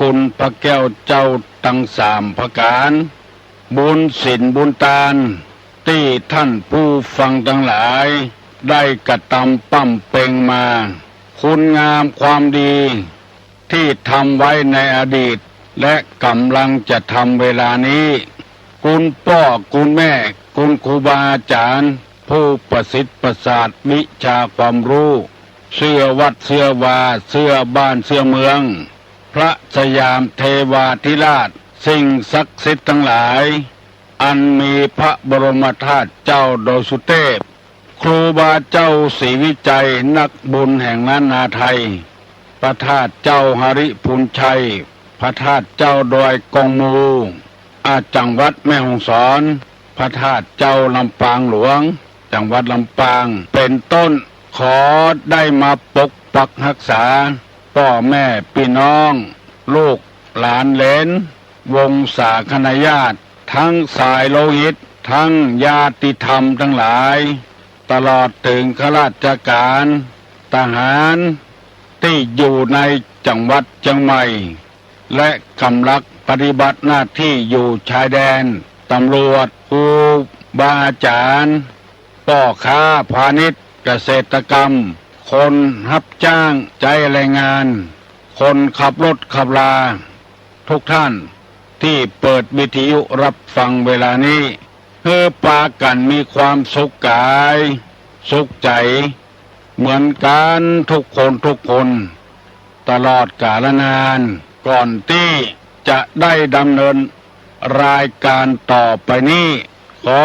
คุณพระแก้วเจ้าทั้งสามประการบุญศีลบุญทานที่ท่านผู้ฟังทั้งหลายได้กระทำปั้มเป่งมาคุณงามความดีที่ทำไว้ในอดีตและกำลังจะทำเวลานี้คุณพ่อคุณแม่คุณครูบาอาจารย์ผู้ประสิทธิ์ประสาทวิชาความรู้เสื้อวัดเสื้อวาเสื้อบ้านเสื้อเมืองพระสยามเทวาธิราชสิ่งศักดิ์สิทธิ์ทั้งหลายอันมีพระบรมธาตุเจ้าโดยสุเทพครูบาเจ้าศรีวิจัยนักบุญแห่งล้านนาไทยพระธาตุเจ้าหริพูนชัยพระธาตุเจ้าดอยกองมูจังหวัดแม่ฮ่องสอนพระธาตุเจ้าลำปางหลวงจังหวัดลำปางเป็นต้นขอได้มาปกปักรักษาพ่อแม่พี่น้องลูกหลานเหลนวงศาคณาญาติทั้งสายโลหิตทั้งญาติธรรมทั้งหลายตลอดถึงข้าราชการทหารที่อยู่ในจังหวัดเชียงใหม่และกำลังปฏิบัติหน้าที่อยู่ชายแดนตำรวจครูบาอาจารย์พ่อค้าพาณิชย์เกษตรกรรมคนรับจ้างใจแรงงานคนขับรถขับลาทุกท่านที่เปิดวิทยุรับฟังเวลานี้เพื่อปากันมีความสุขกายสุขใจเหมือนกันทุกคนตลอดกาลนานก่อนที่จะได้ดำเนินรายการต่อไปนี้ขอ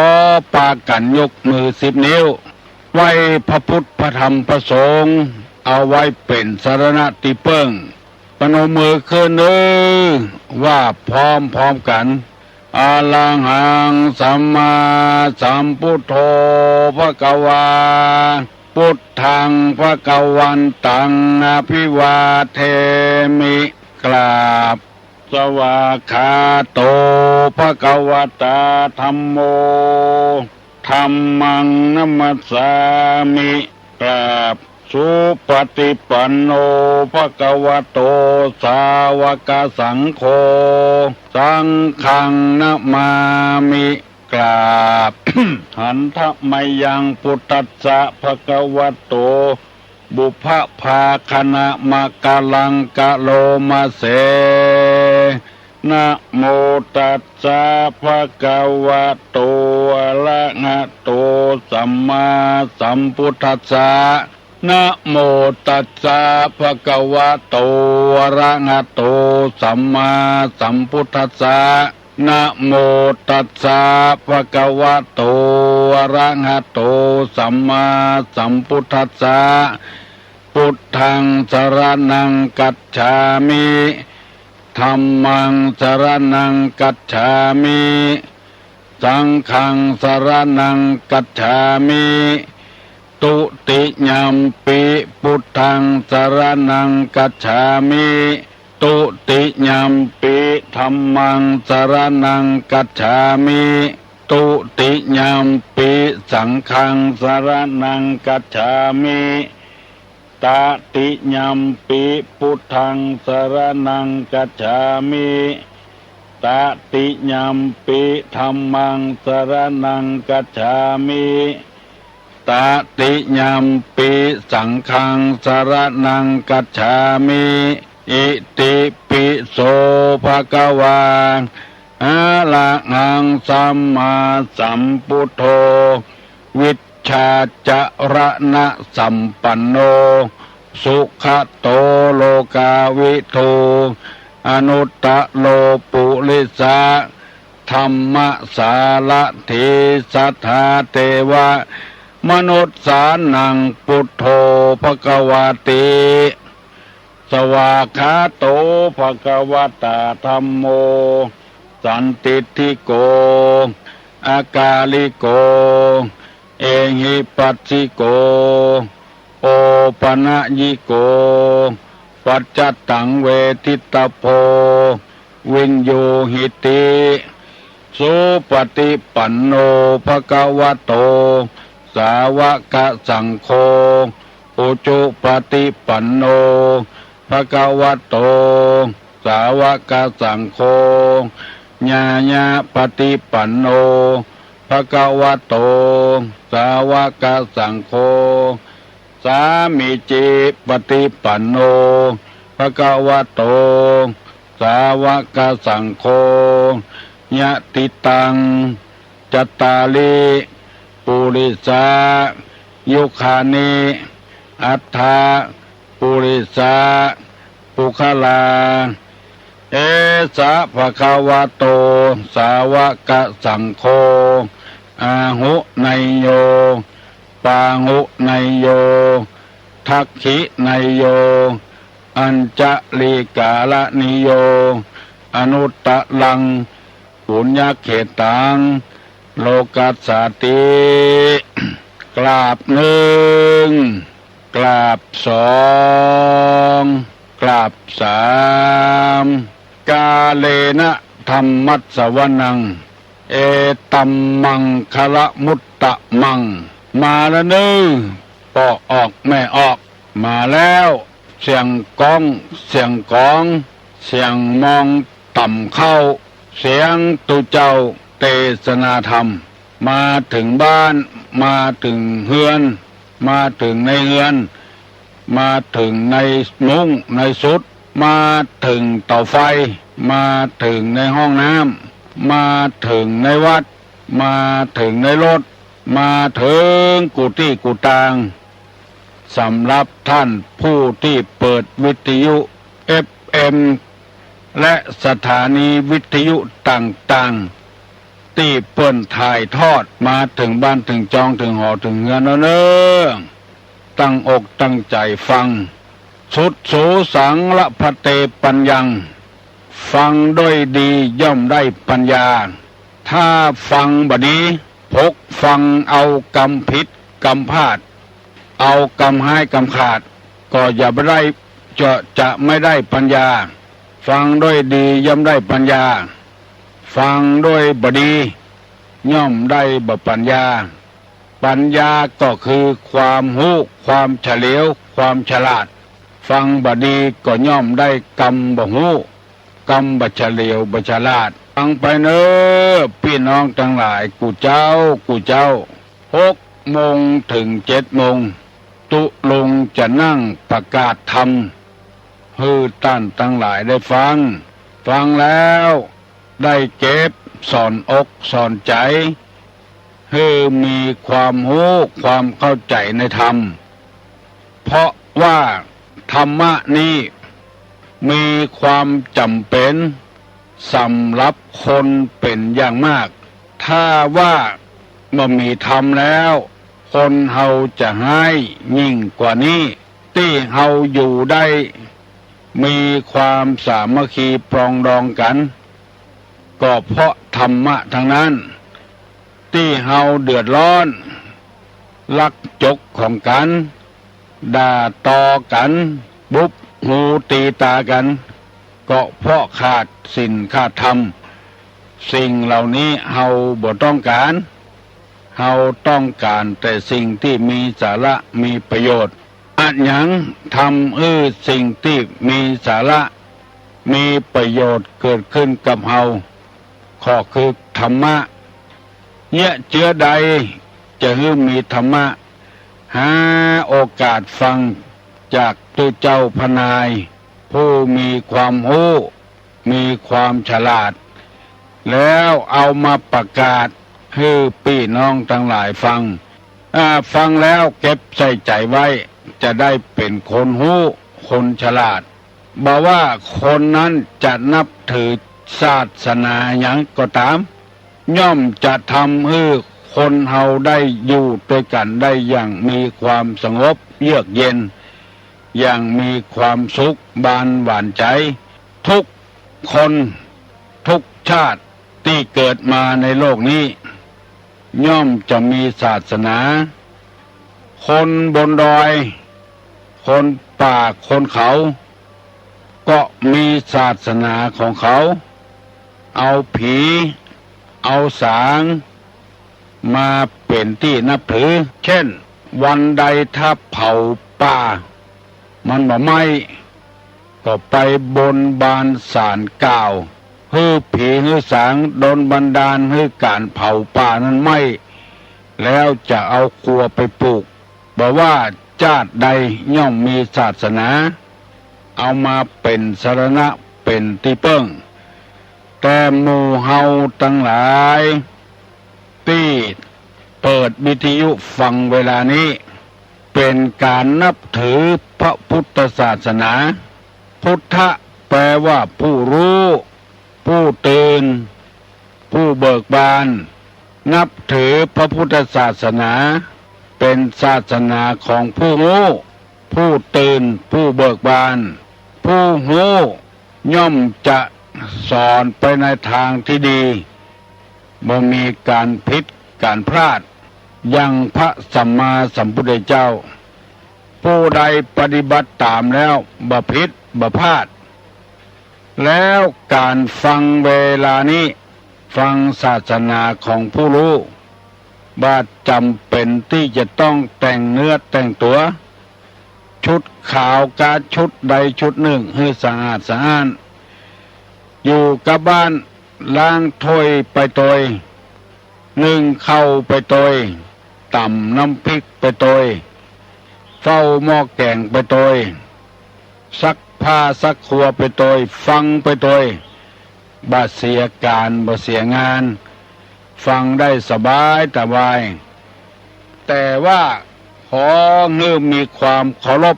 ปากันยกมือ10 นิ้วไว้พระพุทธพระธรรมพระสงฆ์เอาไว้เป็นสรณะที่เพิ่งปนมมือขึ้นว่าพร้อมกันอะระหังสัมมาสัมพุทโธภควาพุทธังภควันตังอภิวาเทมิกราบสวากขาโตภควตาธัมโมธัมมังนัมมัสสามิกราบสุปฏิปันโนภควโตสาวกสังโฆสังฆังนะมามิกราบ หันทมยังพุทธัสสะภควโตบุพภาคณะมะกะลังกะโลมาเสนะโมตัสสะภะคะวะโตอะระหะโตสัมมาสัมพุทธัสสะนะโมตัสสะภะคะวะโตอะระหะโตสัมมาสัมพุทธัสสะนะโมตัสสะภะคะวะโตอะระหะโตสัมมาสัมพุทธัสสะพุทธังสรณังกัจฉามิธัมมังสรณังกัจฉามิสังฆังสรณังกัจฉามิตุติยัมปิพุทธังสรณังกัจฉามิตุติยัมปิธัมมังสรณังกัจฉามิตุติยัมปิสังฆังสรณังกัจฉามิตติยัมปิพุทธังสรณังกัจฉามิตติยัมปิธัมมังสรณังกัจฉามิตติยัมปิสังฆังสรณังกัจฉามิอิติปิโสภะคะวาอะระหังสัมมาสัมพุทโธวิชชาจรณะสัมปันโนสุขโตโลกาวิทูอนุตตะโลปุริสะธรรมสารถิสัทธาเทวะมนุษย์สานังพุทโธภควติสวากขาโตภควตาธัมโมสันติทิโกอากาลิโกเอหิปัสสิโกโอปนะยิโกปัจจตังเวทิตโพวินโยหิติสุปฏิปันโนภควโตสาวกสังโฆอุจุปฏิปันโนภควโตส สาวกสังโฆญาญาปฏิปันโนภะคะวะโตสาวกสังโฆสามิจิปฏิปันโนภะคะวะโตสาวกสังโฆยะติตังจัตตาลิปุริสายุคานิอัฏฐาปุริสาปุคลาเอสะภะคะวะโตสาวกสังโฆอาหุไนโยปาหุไนโยทักขิไนโยอัญจลิกาลนิโยอนุตตะลังปุญญเขตังโลกัสสติกราบหนึ่งกราบสองกราบสามกาเลนะธรรมัสสวนังเอตัมมังคะละมุตตะมังมาแล้วเนื้อปอออกแม่ออกมาแล้วเสียงก้องเสียงกองเสียงมองต่ำเข้าเสียงตุเจ้าเทศนาธรรมมาถึงบ้านมาถึงเฮือนมาถึงในเฮือนมาถึงในมุ้งในสุดมาถึงเตาไฟมาถึงในห้องน้ำมาถึงในวัดมาถึงในรถมาถึงกุฏิกุฏางสำหรับท่านผู้ที่เปิดวิทยุ FM และสถานีวิทยุต่างๆที่เปิ้นถ่ายทอดมาถึงบ้านถึงจองถึงหอถึงเงินเนอตั้งอกตั้งใจฟังสุดโสสังละพะเตปัญญังฟังด้วยดีย่อมได้ปัญญาถ้าฟังบดีพกฟังเอากรรมผิดกรรมพลาดเอากรรมให้กรรมขาดก็อย่าไปได้จะไม่ได้ปัญญาฟังด้วยดีย่อมได้ปัญญาฟังด้วยบดีย่อมได้บปัญญาปัญญาก็คือความรู้ความเฉลียวความฉลาดฟังบดีก็ย่อมได้กรรมบ่รู้กรรมบ่เฉลียวบ่ฉลาดฟังไปเน้อพี่น้องทั้งหลายกูเจ้า6 โมงถึง7 โมงตุลงจะนั่งประกาศธรรมให้ท่านทั้งหลายได้ฟังแล้วได้เก็บสอนอกสอนใจให้มีความรู้ความเข้าใจในธรรมเพราะว่าธรรมะนี้มีความจำเป็นสำหรับคนเป็นอย่างมากถ้าว่าเมื่อมีธรรมแล้วคนเฮาจะให้ยิ่งกว่านี้ที่เฮาอยู่ได้มีความสามัคคีปรองดองกันก็เพราะธรรมะทั้งนั้นที่เฮาเดือดร้อนลักจกของกันด่าตอกันบุบหูตีตากันก็เพราะขาดศีลขาดธรรมสิ่งเหล่านี้เฮาบ่ต้องการเฮาต้องการแต่สิ่งที่มีสาระมีประโยชน์อันหยังทำสิ่งที่มีสาระมีประโยชน์เกิดขึ้นกับเฮาข้อคือธรรมะเนี่ยเจือใดจะมีธรรมะหาโอกาสฟังจากตัวเจ้าพนายผู้มีความรู้มีความฉลาดแล้วเอามาประกาศให้พี่น้องทั้งหลายฟังแล้วเก็บใส่ใจไว้จะได้เป็นคนรู้คนฉลาดบอกว่าคนนั้นจะนับถือศาสนาอย่างก็ตามย่อมจะทำให้คนเฮาได้อยู่ด้วยกันได้อย่างมีความสงบเยือกเย็นอย่างมีความสุขบานหวานใจทุกคนทุกชาติที่เกิดมาในโลกนี้ย่อมจะมีศาสนาคนบนดอยคนป่าคนเขาก็มีศาสนาของเขาเอาผีเอาสางมาเป็นที่นับถือเช่นวันใดถ้าเผาป่ามันบ่ไหม้ ก็ไปบนบานศาลกล่าวฮือผีฮือสางโดนบันดาลฮือการเผาป่านั้นไม่แล้วจะเอาครัวไปปลูกบอกว่าชาติใดย่อมมีศาสนาเอามาเป็นสรณะเป็นที่เปิ้งแต่หมู่เฮาทั้งหลายที่เปิดวิทยุฟังเวลานี้เป็นการนับถือพระพุทธศาสนาพุทธะแปลว่าผู้รู้ผู้ตื่นผู้เบิกบานนับถือพระพุทธศาสนาเป็นศาสนาของผู้รู้ผู้ตื่นผู้เบิกบานผู้รู้ย่อมจะสอนไปในทางที่ดีบ่มีการผิดการพลาดยังพระสัมมาสัมพุทธเจ้าผู้ใดปฏิบัติตามแล้วบ่ผิดบ่พลาดแล้วการฟังเวลานี้ฟังศาสนาของผู้รู้บ่จำเป็นที่จะต้องแต่งเนื้อแต่งตัวชุดขาวกาชุดใดชุดหนึ่งให้สะอาดสะอ้านอยู่กับบ้านล้างถ้วยไปตอยนึ่งข้าวไปตอยตำน้ำพริกไปตอยเฝ้าหม้อแกงไปตอยซักผ้าซักครัวไปตอยฟังไปตอยบ่เสียการบ่เสียงานฟังได้สบายสบายแต่ว่าขอเงื่อมีความเคารพ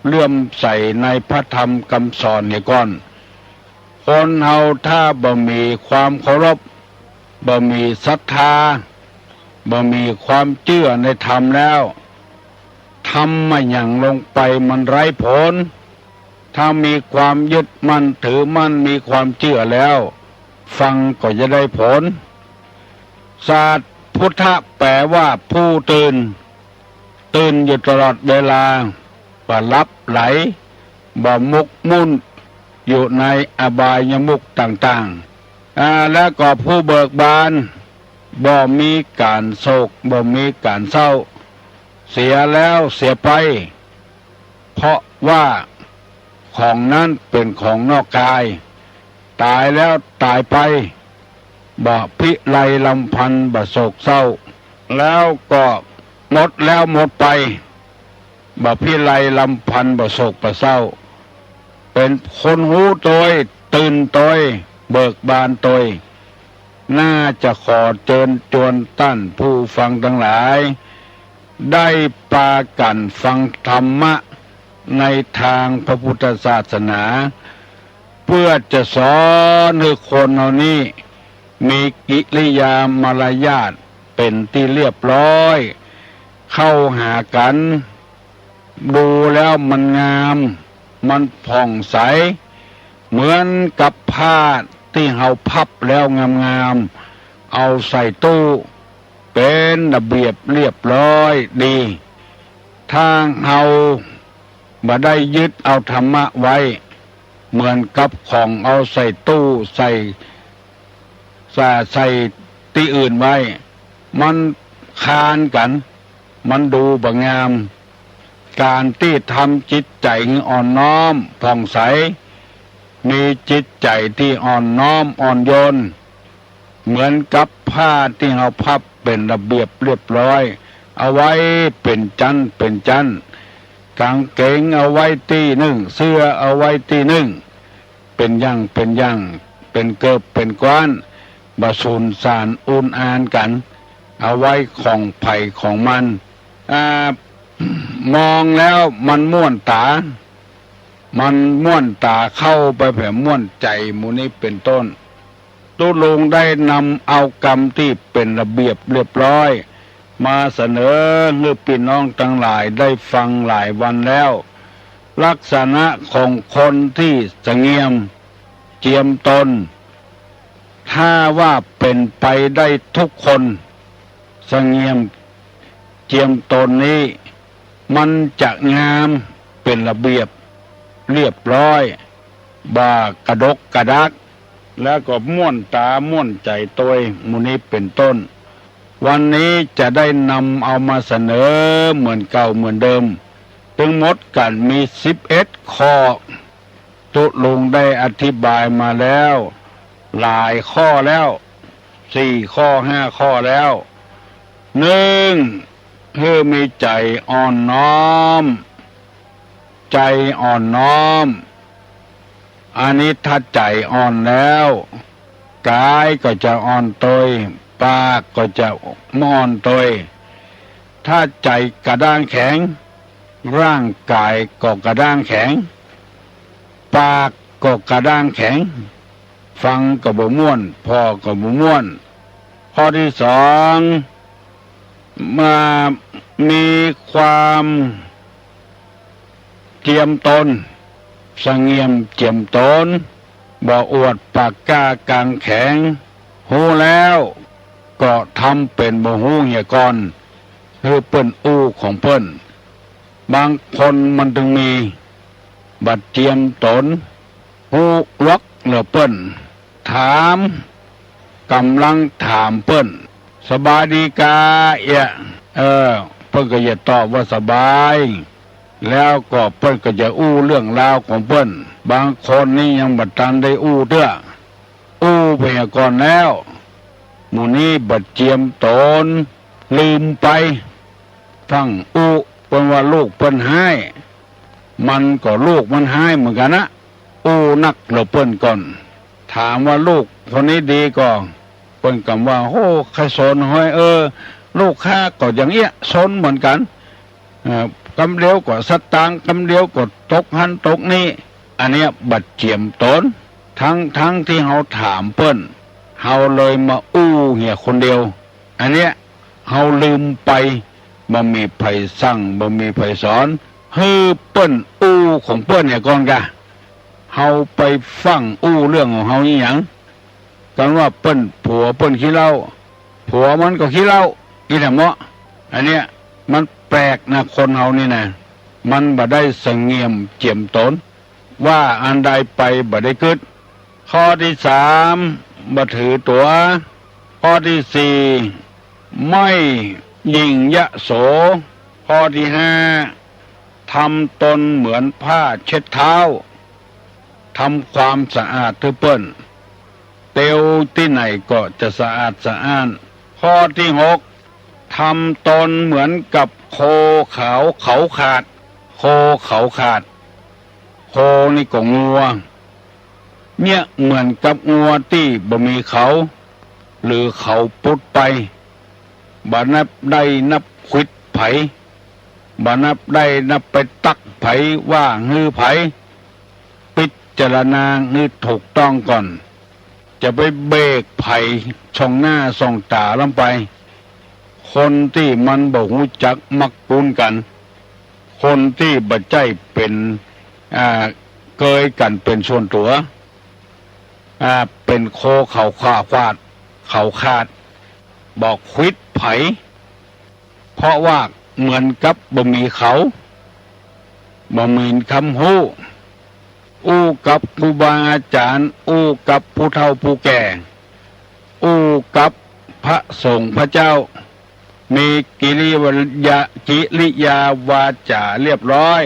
เลื่อมใสในพระธรรมคำสอนนี่ก่อนคนเฮาถ้าบ่มีความเคารพบ่มีศรัทธาบ่มีความเชื่อในธรรมแล้วทำมาอย่างลงไปมันไร้ผลถ้ามีความยึดมั่นถือมั่นมีความเชื่อแล้วฟังก็จะได้ผลศาสตร์พุทธะแปลว่าผู้ตื่นอยู่ตลอดเวลาบ่หลับไหลบ่มุกมุ่นอยู่ในอบายมุขต่างๆแล้วก็ผู้เบิกบานบ่มีการโศกบ่มีการเศร้าเสียแล้วเสียไปเพราะว่าของนั้นเป็นของนอกกายตายแล้วตายไปบ่พิไรลำพันธ์บ่โศกเศร้าแล้วก็หมดแล้วหมดไปบ่พิไรลำพันธ์บ่โศกบ่เศร้าเป็นคนหูตอยตื่นตอยเบิกบานตอยน่าจะขอเชิญชวนท่านผู้ฟังทั้งหลายได้ปากันฟังธรรมะในทางพระพุทธศาสนาเพื่อจะสอนให้คนเหล่านี้มีกิริยามารยาทเป็นที่เรียบร้อยเข้าหากันดูแล้วมันงามมันผ่องใสเหมือนกับผ้าที่เฮาพับแล้วงามๆเอาใส่ตู้เป็นระเบียบเรียบร้อยดีทางเฮาบ่ได้ยึดเอาธรรมะไว้เหมือนกับของเอาใส่ตู้ใส่ที่อื่นไว้มันคานกันมันดูบ่งามการที่ทำจิตใจอ่อนน้อมผ่องใสมีจิตใจที่อ่อนน้อมอ่อนโยนเหมือนกับผ้าที่เราพับเป็นระเบียบเรียบร้อยเอาไว้เป็นจันเป็นจันกางเกงเอาไว้ที่หนึ่งเสื้อเอาไว้ที่หนึ่งเป็นย่างเป็นเกิบเป็นก้อนบะสูนสารอุ่นอานกันเอาไว้ของไผ่ของมันมองแล้วมันม่วนตาเข้าไปแผ่ม่วนใจหมู่นี้เป็นต้นตุลงได้นำเอากรรมที่เป็นระเบียบเรียบร้อยมาเสนอให้พี่น้องทั้งหลายได้ฟังหลายวันแล้วลักษณะของคนที่สงเงียมเจียมตนถ้าว่าเป็นไปได้ทุกคนสงเงียมเจียมตนนี้มันจะงามเป็นระเบียบเรียบร้อยบ่ากระดกกระดักแล้วก็ม่วนตาม่วนใจตัวหมู่นี้เป็นต้นวันนี้จะได้นำเอามาเสนอเหมือนเก่าเหมือนเดิมทั้งหมดกันมี11 ข้อ ตุลุงได้อธิบายมาแล้ว หลายข้อแล้ว4 ข้อ 5 ข้อแล้วหนึ่งให้มีใจอ่อนน้อมใจอ่อนน้อมอันนี้ถ้าใจอ่อนแล้วกายก็จะอ่อนตยปากก็จะอ่อนตยถ้าใจกระด้างแข็งร่างกายก็กระด้างแข็งปากก็กระด้างแข็งฟังก็บ่ม่วนพอก็บ่ม่วนข้อที่สองมามีความเจียมตนสงเงียมเจียมตนบ่อวดปากกล้ากางแข็งหูแล้วก็ทำเป็นบ่หูเหี่ยก่อนคือเปิ้นอู้ของเปิ้นบางคนมันถึงมีบัดเจียมตนหูล็อกเหลือเปิ้นถามกำลังถามเปิ้นสบายดีกาเปิ้นก็จะตอบว่าสบายแล้วก็เปิ้นก็จะอู้เรื่องราวของเปิ้นบางคนนี่ยังบัดทันได้อู้เด้ออู้ไปก่อนแล้วหมู่นี้บัดเจียมตนลืมไปฟังอู้เปิ้นว่าลูกเปิ้นให้มันก็ลูกมันให้เหมือนกันนะอู้นักเหลือเปิ้นก่อนถามว่าลูกคนนี้ดีก็เปิ้นกำว่าโอ้ใครสนห้อยลูกข้าก็อย่างเงี้ยสนเหมือนกันกำเดียวก็สตางค์กำเดียวก็ตกหันตกนี่อันเนี้ยบัดเจียมตนทั้งที่เฮาถามเปิ้นเฮาเลยมาอู้เหี่ยคนเดียวอันเนี้ยเฮาลืมไปบ่มีไผสั่งบ่มีไผสอนฮือเปิ้นอู้ของเปิ้นเนี่ยก่อนกะเฮาไปฟังอู้เรื่องของเฮานี่หยังกันว่าเปิ้นผัวเปิ้นขี้เหล้าผัวมันก็ขี้เหล้าอีแหละเมาะอันเนี้ยมันแปลกนะคนเฮานี่นะมันบ่ได้สงเงียมเจียมตนว่าอันใดไปบ่ได้กึดข้อที่3บ่ถือตัวข้อที่4ไม่ยิ่งยโสข้อที่5ทำตนเหมือนผ้าเช็ดเท้าทำความสะอาดทุกเปิ้นเตียวที่ไหนก็จะสะอาดสะอ้านข้อที่6ทำตนเหมือนกับโคเขาขาดโคเขาขาดโคนี่ก็งัวเนี่ยเหมือนกับงัวที่บ่มีเขาหรือเขาปุดไปบ่นับได้นับควิดไผบ่นับได้นับไปตักไผว่าฮือไผพิจารณาฮือถูกต้องก่อนจะไปเบรกไผช่องหน้าส่องตาลงไปคนที่มันบ่ฮู้จักมักปุ้นกันคนที่บ่ใจเป็นเกยกันเป็นส่วนตัวเป็นโคเขาขาดบอกควิดไผเพราะว่าเหมือนกับบ่มีเขาบ่มีคำฮู้อู้กับครูบาอาจารย์อู้กับผู้เฒ่าผู้แก่อู้กับพระสงฆ์พระเจ้ามีกิริยาวาจาเรียบร้อย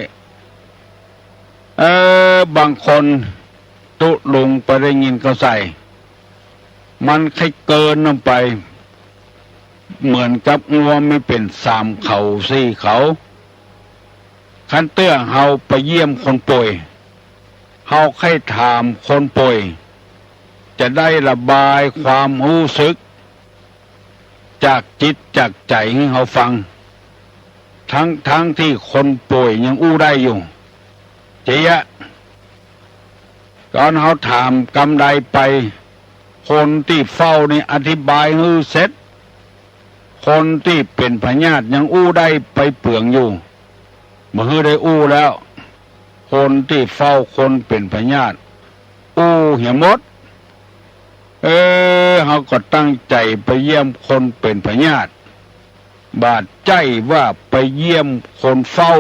บางคนตุลุงไปได้ยินเขาใส่มันใครเกินลงไปเหมือนกับงัวไม่เป็น3 เขา4 เขาคันเตื้อเฮาไปเยี่ยมคนป่วยเฮาใครถามคนป่วยจะได้ระบายความรู้สึกจากจิตจากใจให้เฮาฟังทั้งที่คนป่วยยังอู้ได้อยู่เจียะตอนเฮาถามกำใดไปคนที่เฝ้านี่อธิบายให้เสร็จคนที่เป็นพญาติยังอู้ได้ไปเปลืองอยู่บ่ฮือได้อู้แล้วคนที่เฝ้าคนเป็นพญาติอู้เหี่ยหมดเฮาก็ตั้งใจไปเยี่ยมคนเป็นพญาติบาดใจว่าไปเยี่ยมคนเฝ้า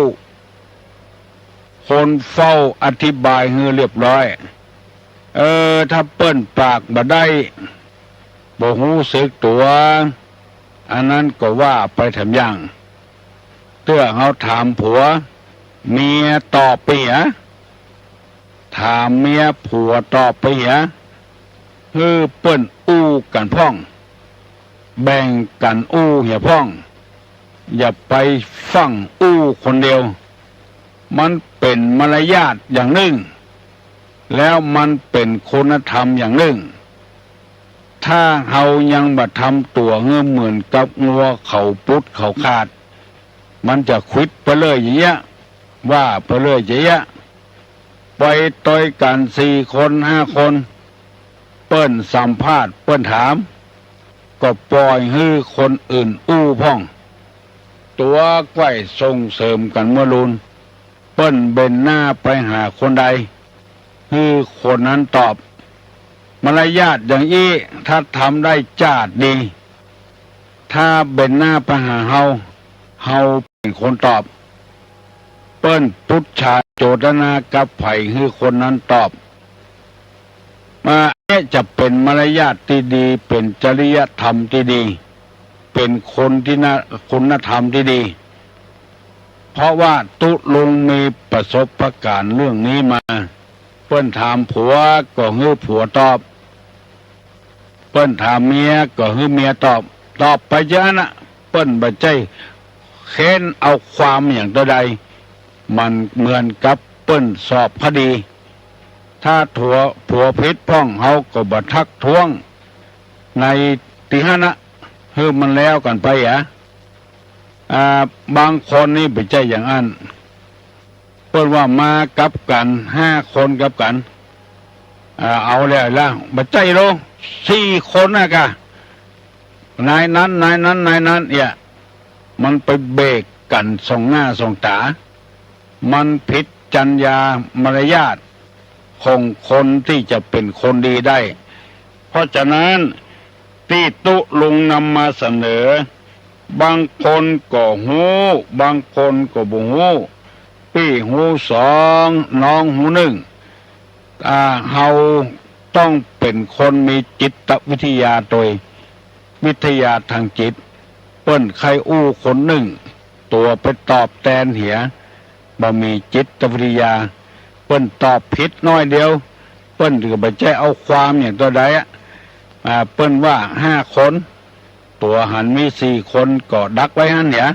อธิบายให้เรียบร้อยถ้าเปิ้นปากบ่ได้บ่ฮู้สึกตัวอันนั้นก็ว่าไปทำอย่างเตื้อเฮาถามผัวเมียตอบเปีย ถามเมียผัวตอบไปเหรอเปิ้นอู้กันพ่องแบ่งกันอู้เหี่ยพ่องอย่าไปฟังอู้คนเดียวมันเป็นมารยาทอย่างหนึ่งแล้วมันเป็นคุณธรรมอย่างหนึ่งถ้าเฮายังบ่ทำตัวเหมือนกับงัวเขาปุดเขาขาดมันจะควิดไปเลยอย่างเงี้ยว่าไปเลยอย่างเงี้ยไปต่อยกัน4 คน5 คนเปิ้นสัมภาษณ์เปิ้นถามก็ปล่อยให้คนอื่นอู้พ่องตัวใกล้ส่งเสริมกันเมื่อรุนเปิ้นเบนหน้าไปหาคนใดคนนั้นตอบมารยาทอย่างอี้ถ้าทำได้จาดดีถ้าเบนหน้าไปหาเฮาเป็นคนตอบเปิ้นพุทธาโจทนากับไผ่คนนั้นตอบมาจะเป็นมารยาทที่ดีเป็นจริยธรรมที่ดีเป็นคนที่คุณธรรมที่ดีเพราะว่าตุลุงมีประสบการณ์เรื่องนี้มาเปิ้นถามผัวก็ผัวตอบเปิ้นถามเมียก็เมียตอบไปเยอะนะเปิ้นบ่ใจเค้นเอาความอย่างใดมันเหมือนกับเปิ้นสอบคดีถ้าผัวพิษพ้องเฮาก็บ่ทักท้วงในตีห้านะมันแล้วกันไปบางคนนี่บ่ใจอย่างนั้นเปิ้นว่ามากับกัน5 คนกับกันเอาแล้วบ่ใจโล4 คนนะกะนายนั้นมันไปเบรกกันส่งหน้าส่งตามันผิดจรรยามารยาทของคนที่จะเป็นคนดีได้เพราะฉะนั้นที่ตุลุงนำมาเสนอบางคนก็หูบางคนก็บ่หูพี่หู2น้องหู1เฮาต้องเป็นคนมีจิตวิทยาโดยวิทยาทางจิตเปิ้นใครอู้คนหนึ่งตัวไปตอบแทนเหียบ่มีจิตวิทยาเปิ้นตอบผิดน้อยเดียวเปิ้นก็บ่ใจเอาความอย่างตัวใดเปิ้นว่า5 คนตัวหันมี4 คนก็ดักไว้หั่นเนี่ย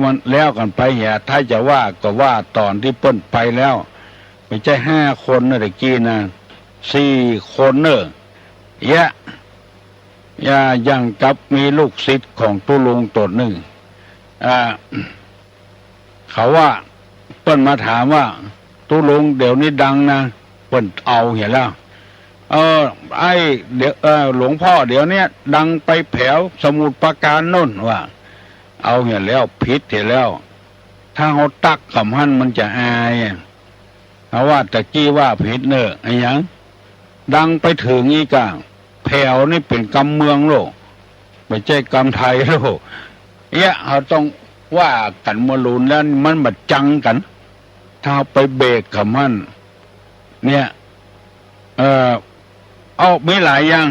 มันแล้วกันไปเหียถ้าจะว่าก็ว่าตอนที่เปิ้นไปแล้วไม่ใช่5 คนนะตะกี้นะ4 คนเนอะอย่างกับมีลูกศิษย์ของตุลุงตัวหนึ่งเขาว่าเปิ้นมาถามว่าตุลุงเดี๋ยวนี้ดังนะเปิ้นเอาเห็นแล้วเดี๋ยวหลวงพ่อเดี๋ยวนี้ดังไปแถวสมุทรปราการโน่นว่าเอาเห็นแล้วผิดเห็นแล้วถ้าเขาตักคำหั่นมันจะอายเพราะว่าตะกี้ว่าผิดเนอะไอ้ยังดังไปถึงอีกอ่ะแผ่วนี่เป็นกำเมืองโลกไม่ใช่กำไทยโลกเขาต้องว่ากันมลุนแล้วมันบัดจังกันถ้าไปเบรกกับมันเนี่ยเอาไม่หลายอย่าง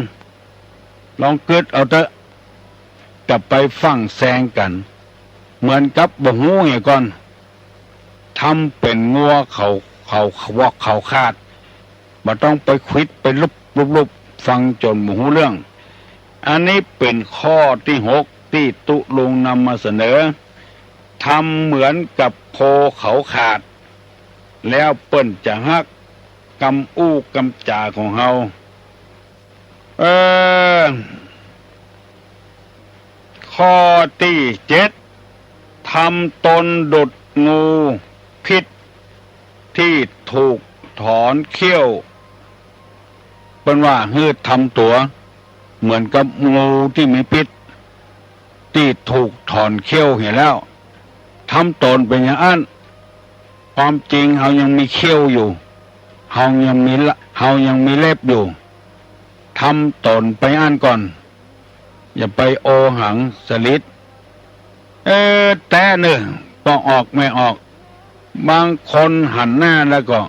ลองเกิดเอาเถอะจะไปฟังแซงกันเหมือนกับบ่หูอย่างก่อนทำเป็นงัวเขาวอกเขาคาดบ่ต้องไปควิดไปลุบฟังจนบ่หูเรื่องอันนี้เป็นข้อที่6ที่ตุลุงนำมาเสนอทำเหมือนกับโคเขาขาดแล้วเปิ้นจะฮักกำอู้กำจ่าของเฮาข้อที่7ทำตนดุจงูพิษที่ถูกถอนเขี้ยวเป็นว่าทำตัวเหมือนกับงูที่มีพิษที่ถูกถอนเขี้ยวเห็นแล้วทำตนเป็นอย่างนั้นความจริงเฮายังมีเขี้ยวอยู่เฮายังมีเล็บอยู่ทำตนไปอ่านก่อนอย่าไปโอหังสลิดแต่เนอะพอออกไม่ออกบางคนหันหน้าแล้วก็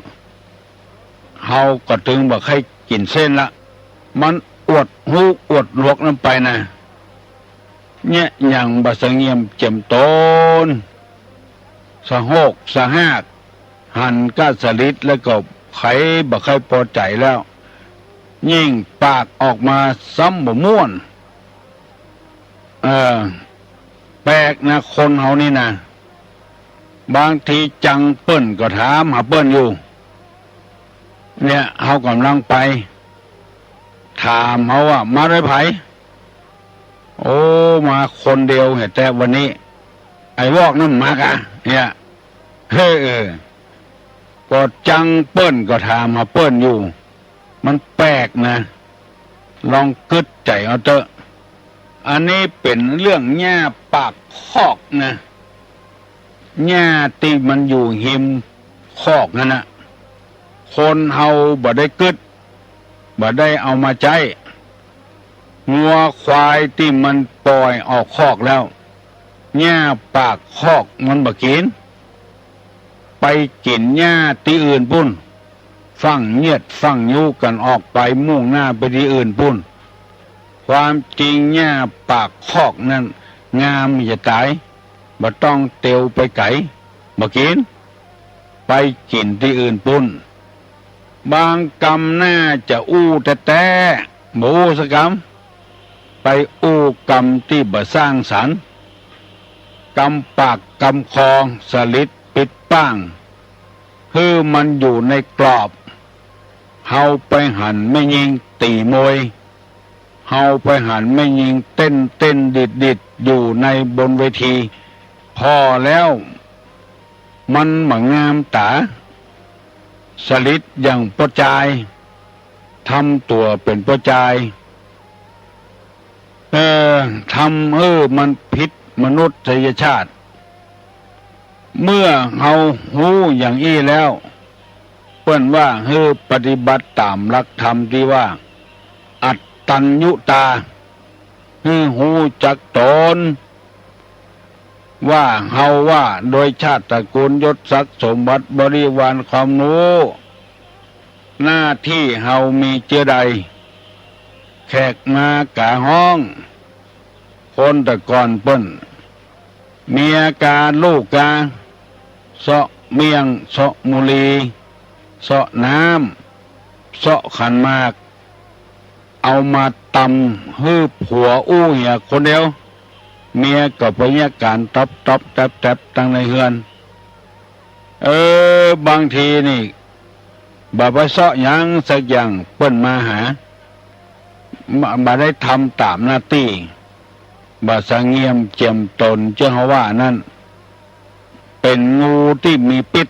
เฮาก็ถึงบอกให้กินเส้นละมันอวดหูอวดลวกนั้นไปนะเนี่ยอย่างบะสะเงียมเจ็มโตนสะโหกสะหากหันก้าสลิดแล้วก็ ไขบ่เคยพอใจแล้ว ยิ่งปากออกมาซ้ำบ่ม่วนแปลกนะคนเฮานี่นะบางทีจังเปิ้นก็ถามหาเปิ้นอยู่เนี่ยเฮากำลังไปถามเฮาว่ามาด้วยไผโอ้มาคนเดียวแต่วันนี้ไอ้วอกนั่นมากะเนี่ยก็จังเปิ้นก็ถามหาเปิ้นอยู่มันแปลกนะลองกึดใจเอาเถอะอันนี้เป็นเรื่องแง่ปากคอกนะแง่ที่มันอยู่หิมคอกนั่นนะคนเฮาบ่ได้กึดบ่ได้เอามาใจงัวควายที่มันปล่อยออกคอกแล้วแง่ปากคอกมันบ่กินไปกินแง่ที่อื่นพุ่นฟังเงียดฟังยุกันออกไปมุ่งหน้าไปที่อื่นพุ่นความจริงแง่ปากคอกนั้นงามจะตายบ่ต้องเตียวไปไกลบ่กินไปกินที่อื่นพุ่นบางกรรมน่าจะอู้แต่บ่อู้สักกรรมไปอู้กรรมที่บ่สร้างสรรค์กรรมปากกรรมคอสลิดปิดป้างคือมันอยู่ในกรอบเฮาไปหันไม่ยิงตีมวยเฮาไปหันไม่ยิงเต้นดิดอยู่ในบนเวทีพอแล้วมันหมังงามตาสลิดอย่างประจายทำตัวเป็นประจายทำมันผิดมนุษยชาติเมื่อเฮาหูอย่างอี้แล้วเปิ้นว่าปฏิบัติตามหลักธรรมที่ว่าอัตตัญญุตาหูจักตนว่าเฮาว่าโดยชาติตระกูลยศศักดิ์สมบัติบริวารความรู้หน้าที่เฮามีเจอใดแขกมากะห้องคนตะก่อนเปิ้นเมียกาลูกกาเสาะเมียงเสาะมุลีเสาะน้ำเสาะขันมากเอามาตำผัวอู้เหี่ยคนเดียวเมียก็ไปแยกการตับแตบตั้งในเฮือนบางทีนี่บ่ไปเสาะหยังสักอย่างเปิ้นมาหาบ่ได้ทำตามหน้าที่บ่สังเงียมเจียมตนเจ้าว่านั่นเป็นงูที่มีพิษ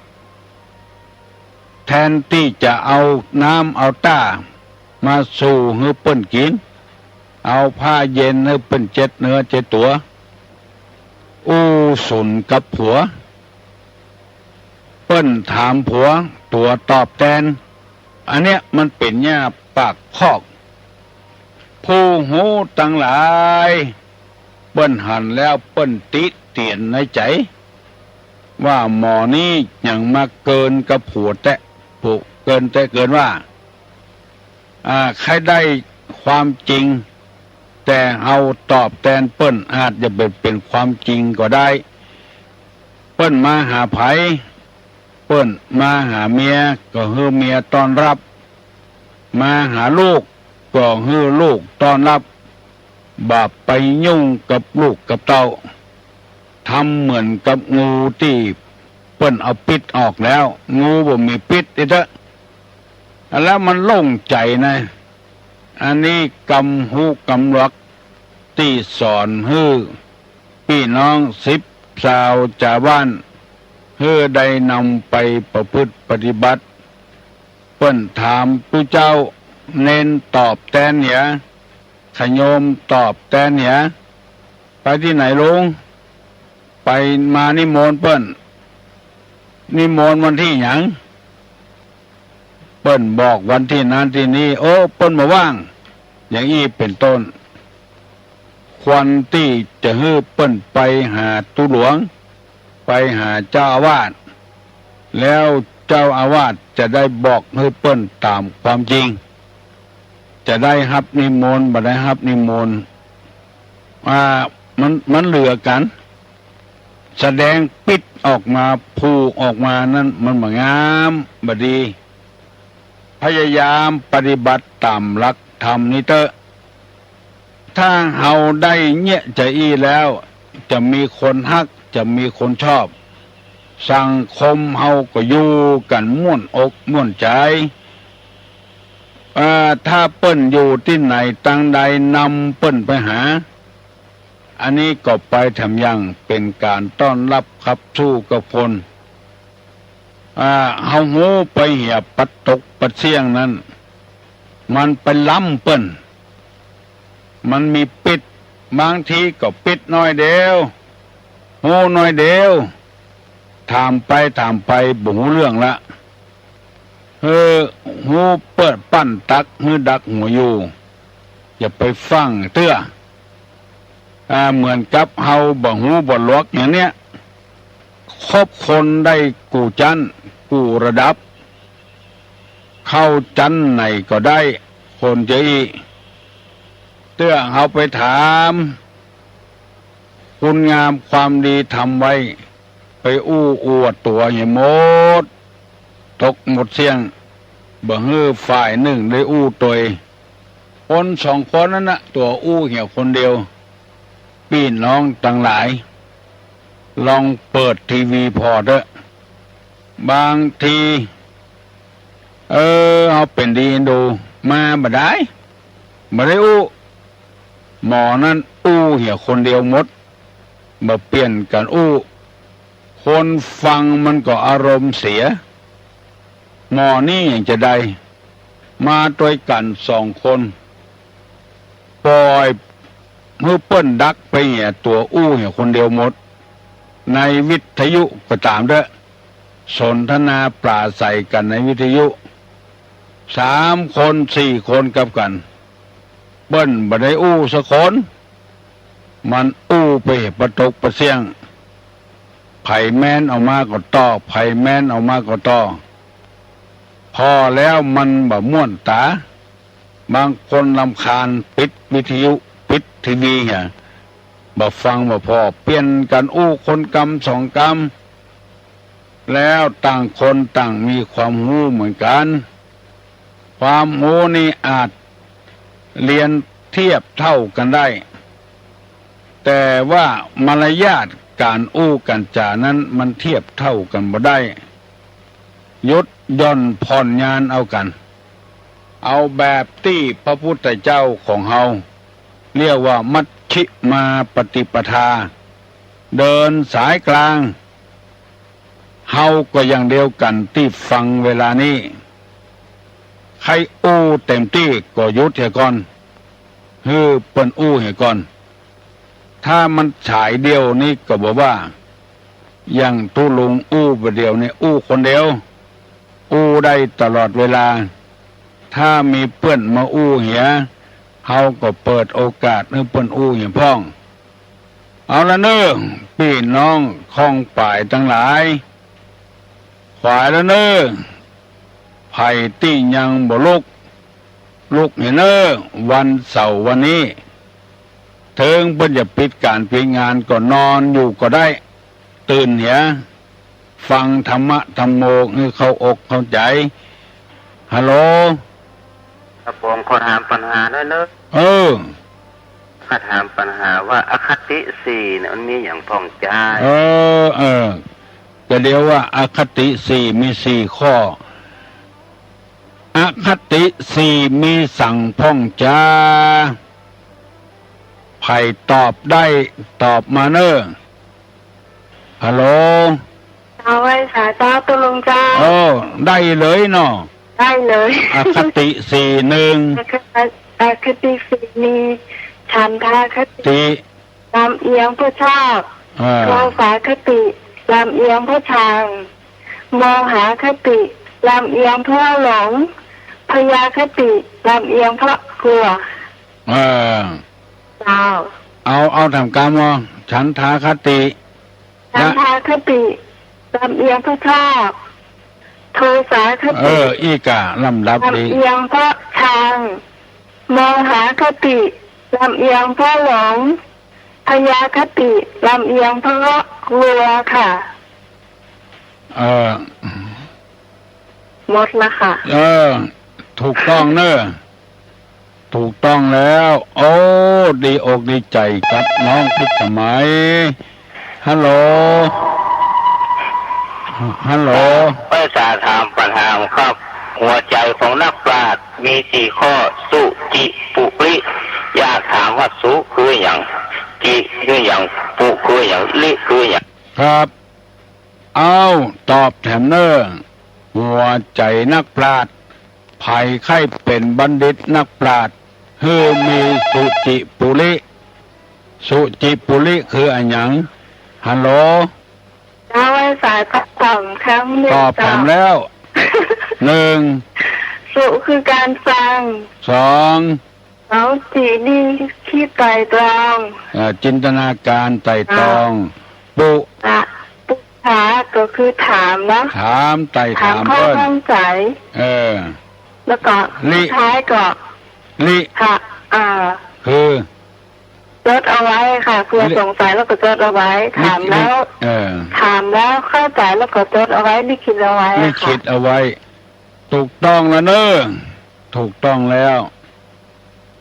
แทนที่จะเอาน้ำเอาต้ามาสู่ให้เปิ้นกินเอาผ้าเย็นให้เปิ้นเจ็ดเนื้อเจ็ดตัวสุนกับผัวเปิ้นถามผัวตัวตอบแทนอันเนี้ยมันเป็นหญ้าปากคอกผู้หูตั้งหลายเปิ้นหันแล้วเปิ้นติเตียนในใจว่าหมอนี้ยังมาเกินกับผัวแตะผูกเกินว่าใครได้ความจริงแต่เอาตอบแทนเปิ้นอาจจะเป็นความจริงก็ได้เปิ้นมาหาไผเปิ้นมาหาเมียก็ให้เมียต้อนรับมาหาลูกก็ให้ลูกต้อนรับบาปไปยุ่งกับลูกกับเต้าทำเหมือนกับงูที่เปิ้นเอาปิดออกแล้วงูบ่มีปิดเถอะแล้วมันโล่งใจนะอันนี้กำหูกำลักที่สอนพี่น้อง10 ชาวชาวบ้านได้นำไปประพฤติปฏิบัติเปิ้นถามผู้เจ้าเน้นตอบแทนเนี่ยขโยมตอบแทนเนี่ยไปที่ไหนลุงไปมานิมนต์เปิ้นนิมนต์วันที่หยังเปิ้นบอกวันที่นั้นที่นี้เปิ้นมาว่างอย่างนี้เป็นต้นควันที่จะเปิ้นไปหาตุหลวงไปหาเจ้าอาวาสแล้วเจ้าอาวาสจะได้บอกให้เปิ้นตามความจริงจะได้รับนิมนต์บ่ได้รับนิมนต์มันเหลือกันแสดงปิดออกมาผูกออกมานั้นมันบ่งามบ่ดี ยายามปฏิบัติตามหลักธรรมนี้เถอะถ้าเฮาได้เนี่ยจะอี้แล้วจะมีคนฮักจะมีคนชอบสังคมเฮาก็อยู่กันม่วนอกม่วนใจถ้าเปิ้นอยู่ที่ไหนตั้งใดนำเปิ้นไปหาอันนี้ก็ไปทำยังเป็นการต้อนรับขับสู้กับคนเฮาหูไปเหี่ยปัดตกปัดเสียงนั้นมันไปล้ำเปิ้นมันมีปิดบางทีก็ปิดน้อยเดียวหูน้อยเดียวถามไปบ่หูเรื่องละหูเปิดปั้นตักมือดักหัวอยู่อย่าไปฟังเตื้อเหมือนกับเฮาบ่หูบ่ลวกอย่างเนี้ยคบคนได้กูจันกูระดับเข้าจันไหนก็ได้คนจะอีเตื้อเฮาไปถามคุณงามความดีทำไว้ไปอวดตัวอย่าหมดตกหมดเสียงบ่ฮื้อฝ่ายหนึ่งได้ตัวคนสองคนนั้นนะตัวเหี่ยวคนเดียวพี่น้องต่างหลายลองเปิดทีวีพอเถอะบางทีเอาเป็นดีดูมาบ่ได้หมอนั้นเหี่ยวคนเดียวหมดมาเปลี่ยนกันคนฟังมันก็อารมณ์เสียหมอนี่อย่างจะได้มาด้วยกันสองคนปล่อยเมื่อเปิ้นดักไปเหี่ยตัวเหี่ยวคนเดียวหมดในวิทยุก็ตามเด้อสนทนาปราศัยกันในวิทยุ3 คน4 คนกับกันเปิ้นบ่ได้สักคนมันไปประตกประเสียงไผ่แม่นเอามาก็ต่อไผ่แม่นเอามาก็ต่อพอแล้วมันบ่ม่วนตาบางคนรำคาญปิดวิทยุปิดทีวีบ่ฟังบ่พอเปลี่ยนกันคนกำ2 กำแล้วต่างคนต่างมีความรู้เหมือนกันความรู้นี่อาจเรียนเทียบเท่ากันได้แต่ว่ามารยาทการกันจานั้นมันเทียบเท่ากันบ่ได้ยศย่อนผ่อนญาณเอากันเอาแบบที่พระพุทธเจ้าของเฮาเรียกว่ามัชฌิมาปฏิปทาเดินสายกลางเฮาก็อย่างเดียวกันที่ฟังเวลานี้ใครเต็มที่ก็หยุดเสียก่อนเปิ้นเสียก่อนถ้ามันฉายเดียวนี่ก็บอกว่าอย่างตุลุงประเดียวนี่คนเดียวได้ตลอดเวลาถ้ามีเพื่อนมาเหียเฮาก็เปิดโอกาสให้เปิ้นเหียพ้องเอาละเน้อพี่น้องคองป่ายทั้งหลายขวายละเน้อไผ่ตี้ยังบ่ลุกเห็นเน้อวันเสาร์วันนี้เถิงเพิ่นจะปิดการปิดงานก็นอนอยู่ก็ได้ตื่นเหียฟังธรรมะธรรมโมให้เข้าอกเข้าใจฮัลโหลครับผมขอถามปัญหาหน่อยเนอะขอถามปัญหาว่าอคติ4เนี่ยมันมีอย่างพ่องใจก็เดียวว่าอคติ4มี4 ข้ออคติ4มีสั่งพ่องจาไผ่ตอบได้ตอบมาเนอะฮัลโหลเอาไว้สาเจ้าตุลุงเจ้าได้เลยเนาะได้เลยอคติ4 1อคติ4มีฉันทาคติลำเอียงเพื่อชอบโทสาคติลำเอียงเพื่อชังโมหคติลำเอียงเพื่อหลงพยาคติลำเอียงเพราะกลัวเจ้าเอาทำการว่าฉันทาคติคติลำเอียงเพื่อชอบโทสาคติอีกะลำดับดีลำเอียงเพราะชังโมหคติลำเอียงเพราะหลงพยาคติลำเอียงเพราะกลัวค่ะหมดละค่ะ ถูกต้องเนอะถูกต้องแล้ว โอ้ดีอกดีใจกับน้องพิสมัยฮัลโหลฮัลโหลภาษาถามปัญหาครับ หัวใจของนักปราชญ์มีสี่ข้อสุจิปุริอยากถามว่าสุคืออย่างจิคืออย่างปุคืออย่างลิคืออย่างครับเอาตอบแถมเนอร์หัวใจนักปราชญ์ภัยไข้เป็นบัณฑิตนักปราชญ์คือมีสุจิปุริสุจิปุริคืออันหยังฮัลโหลเอาไว้สายตอบครั้งหนึ่งตอบแถมแล้วหนึ่งสุคือการฟังสองจินี่คิดไตรตรองจินตนาการไตรตรองปุถาก็คือถามนะถามไต่ถามเพิ่นข้องใจแล้วก็ท้ายก็ลิค่ะคือจดเอาไว้ค่ะเพื่อสงสัยแล้วก็จดเอาไว้ถามแล้วเข้าใจแล้วก็จดเอาไว้ลิขิตเอาไว้ลิขิตเอาไว้ถูกต้องแล้วเนอะถูกต้องแล้ว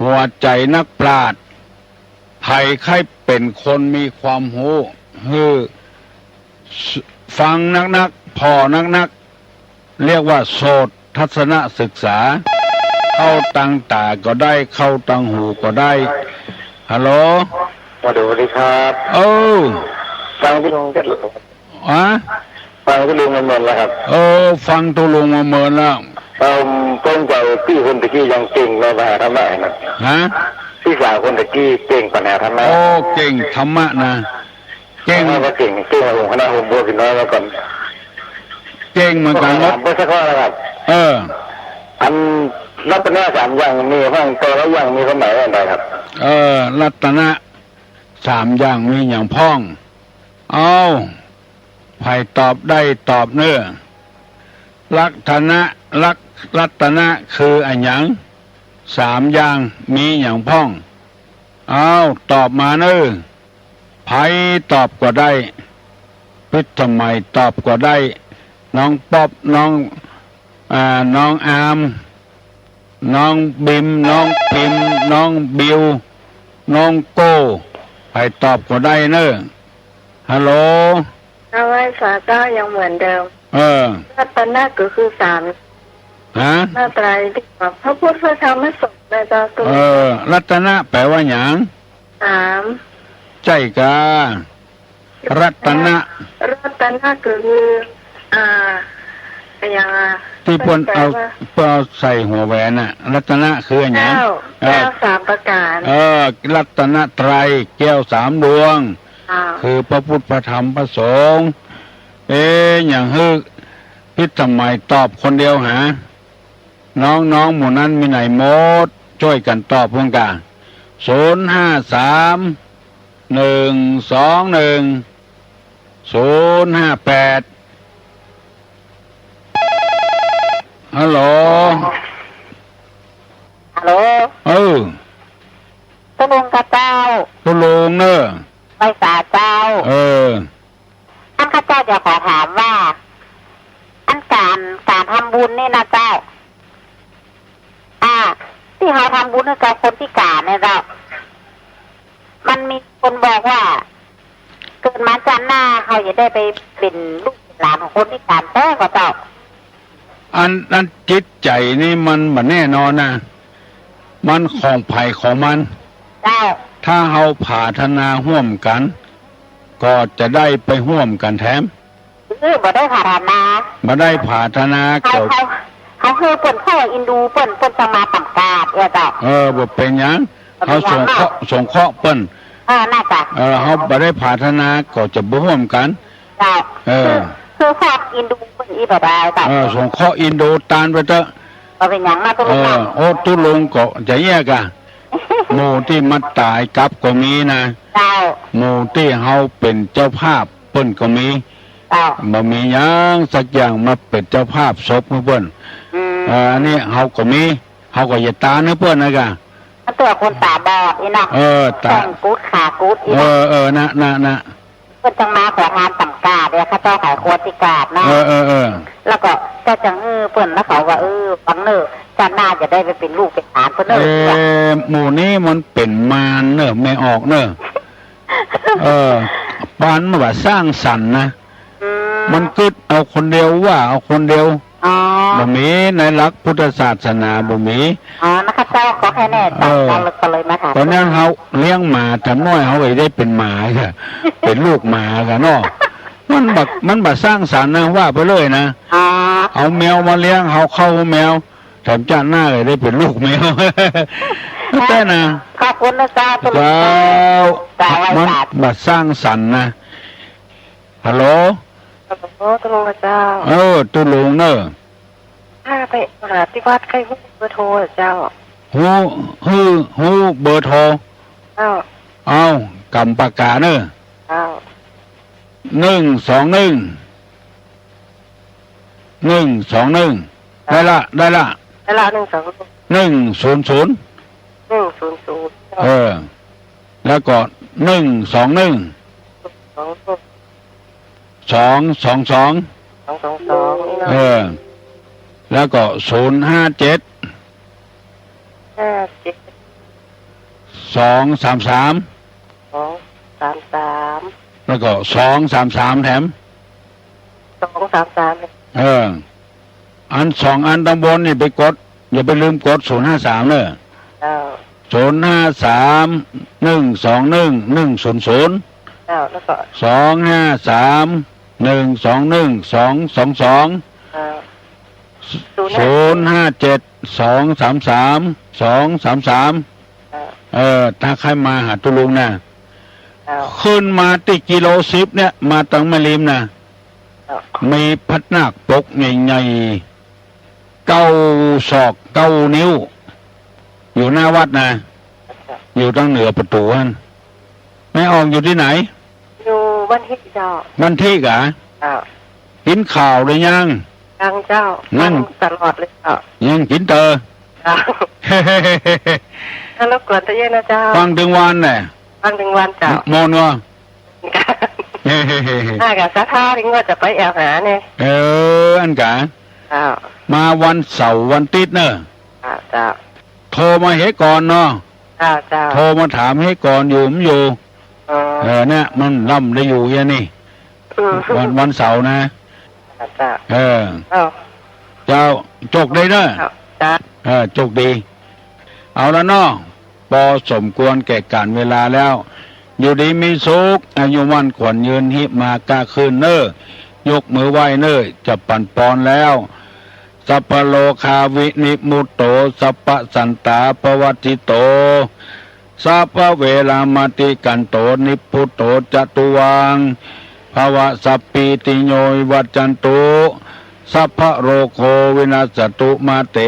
หัวใจนักปราชญ์ภัยไข้เป็นคนมีความรู้ฟังนักพอนักเรียกว่าโสตทัศนศึกษาเข้าตังตาก็ได้เข้าตังหูก็ได้ฮัลโหลสวัสดีครับฟังที่ลุงจะฟังที่ลุงมาเมินแล้วครับฟังตัวลุงมาเมินแล้วต้นใจพี่คนตะกี้ยังเก่งในปัญหาธรรมะนะพี่สาวคนตะกี้เก่งปัญหาธรรมะเก่งธรรมะนะเก่งมาเก่งผมคณะผมบัวพี่น้อยมาก่อนเก่งเหมือนกันครับไม่ใช่ข้ออะไรครับอันรัตนะสามอย่างมีบ้างตัวละอย่างมีความหมายอะไรครับรัตนะสามอย่างมีอย่างพ้องเอาไผ่ตอบได้ตอบเนื้อรัตนะคืออันหยังสามอย่างมีอย่างพ้องเอาตอบมาเนื้อไผ่ตอบก็ได้พิสมัยตอบก็ได้น้องป๊อบน้องอามน้องบิมน้องพิมน้องบิวน้องโก้ไผ่ตอบก็ได้เนอะฮัลโหลเอาไว้สาก้ายังเหมือนเดิมรัตนะก็คือสามหน้าไตรที่พระพุทธพระธรรมพระสงฆ์ในตาตัวรัตนะแปลว่าหยังสามใจการัตนะก็คืออย่างที่เพิ่นเอาใส่หัวแหวนน่ะรัตนะคืออันหยังแก้วสามประการรัตนไตรแก้วสามดวงคือพระพุทธพระธรรมพระสงฆ์อย่างฮือพิสมัยตอบคนเดียวหาน้องหมู่นั้นมีไหนหมดช่วยกันตอบพวกกัน053-121-058ฮัลโหลตุลุงกับเจ้าตุลุงเนอะไปสาเจ้าอันข้าเจ้าจะขอถามว่าอันการทำบุญนี่นะเจ้าที่เขาทำบุญให้กับคนพิการเนี่ยเจ้ามันมีคนบอกว่าเกิดมาชาติหน้าเขาจะได้ไปเป็นลูกหลานของคนพิการแท้กว่าเจ้าอันจิตใจนี่มันแน่นอนนะมันของไผ่ของมันถ้าเราปรารถนาร่วมกันก็จะได้ไปร่วมกันแถมบ่ได้ปรารถนาเขาคือเปิ่นเข้าอินดูเปิ่นสมาต่ำกาดเจ้าบ่เป็นหยังเขาส่งเคราะห์เปิ่นน่าจะเขาบ่ได้ปรารถนาก็จะบ่ร่วมกันคือครอบอินดูเปิ่นอีบ่ได้จ้ะส่งเคราะห์อินโดตานไปเถอะบ่เป็นหยังนะตุลุงตุลุงก็จะแยกหมู่ที่มาตายกับก็มีนะหมู่ที่เฮาเป็นเจ้าภาพเปิ้นก็มีบ่มีหยังสักอย่างมาเป็นเจ้าภาพศพเพิ่นอันนี้เฮาก็มีเฮาก็อย่าตาเนื้อเพิ่นนะกะตัวคนตาบอดนี่เนาะตากูดขากูดนะเพิ่นจังมาขอทานต่ำ กาดเนี่ยเขาเจ้าขายโคติกาดนะ แล้วก็แต่จังเปิ้นแล้วเขาว่าฟังเนอจันหน้าจะได้ไปเป็นลูกเป็นหลานเปิ้นเนอหมู่นี้มันเป็นมารเนอะไม่ออกเนอะปานมันว่าสร้างสรรค์นะมันกึดเอาคนเดียวว่าเอาคนเดียวบ่มีในหลักพุทธศาสนาบ่มีนะคะเจ้าขอแค่แน่จังก็เลยมาถามตอนนั้นเขาเลี้ยงหมาทำน้อยเขาไปได้เป็นหมาค่ะเป็นลูกหมาค่ะเนาะมันบัดสร้างสรรค์นะว่าไปเลยนะเอาแมวมาเลี้ยงเขาเข้าแมวแถมจ้าหน้าเลยได้เป็นลูกแมวแต่นะขอบคุณนะจ้าเจ้ามันบัดสร้างสรรค์นะฮัลโหลตุลุงเจ้าตุลุงเนอะถ้าไปหาที่วัดใกล้หูเบอร์โทรเจ้าหูเบอร์โทรเอากำปากกาเนอะ121ได้ละ100แล้วก็121 222แล้วก็057 233แล้วก็233แถมอัน2อันตำบลนี่ไปกดอย่าไปลืมกด053เนอะ053 121 100แล้วก็253 121 222 057 233 233ถ้าใครมาหาตุลุงนะขึ้นมาติกิโล10เนี่ยมาตังมะลิมนะมีพัดนาคปกใหญ่ๆ9 ศอก 9 นิ้วอยู่หน้าวัดนะอยู่ทางเหนือประตูนั่นไม่ออกอยู่ที่ไหนอยู่บ้านทิกเจ้าบ้านทิกอ่ะกินข่าวเลยยังเจ้านั่งตลอดเลยยังกินเตอแล้วกวนตะเย็นนะเจ้าฟังถึงวันแหละฟังถึงวันเจ้ามอนวะน่ากับสะท้าถึงว่าจะไปแอบหาเนี่ยอันกะมาวันเสาร์วันติดเนอะเจ้าโทรมาเฮก่อนเนาะเจ้าโทรมาถามเฮก่อนอยู่มันอยู่เนี่ยมันล่ำได้อยู่ยังนี่วันเสาร์นะเจ้าโชคดีเนอะโชคดีเอาละเนาะพอสมควรแก่การเวลาแล้วอยู่ดีมีสุขอายุวันขวัญยืนหิมากาคืนเนอ ยกมือไหว้เนอจะปั่นปอนแล้วสัพพโลคาวินิมุตโตสัพพสันตาปวัตติโตสัพพเวลามติกันโตนิพุตโตจตุวังภวะสัพพิติโยวัจจันตุสัพพโรโควินาศตุมาเต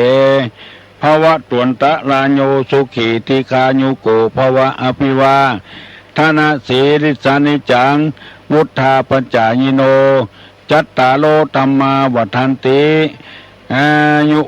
ภวะตวนตะลาโยสุขีติคายุโกภวะอภิวาทนาสีริสานิจังวุธาปัญจายโนจัตตาโลธรรมาวัฏันติอายุ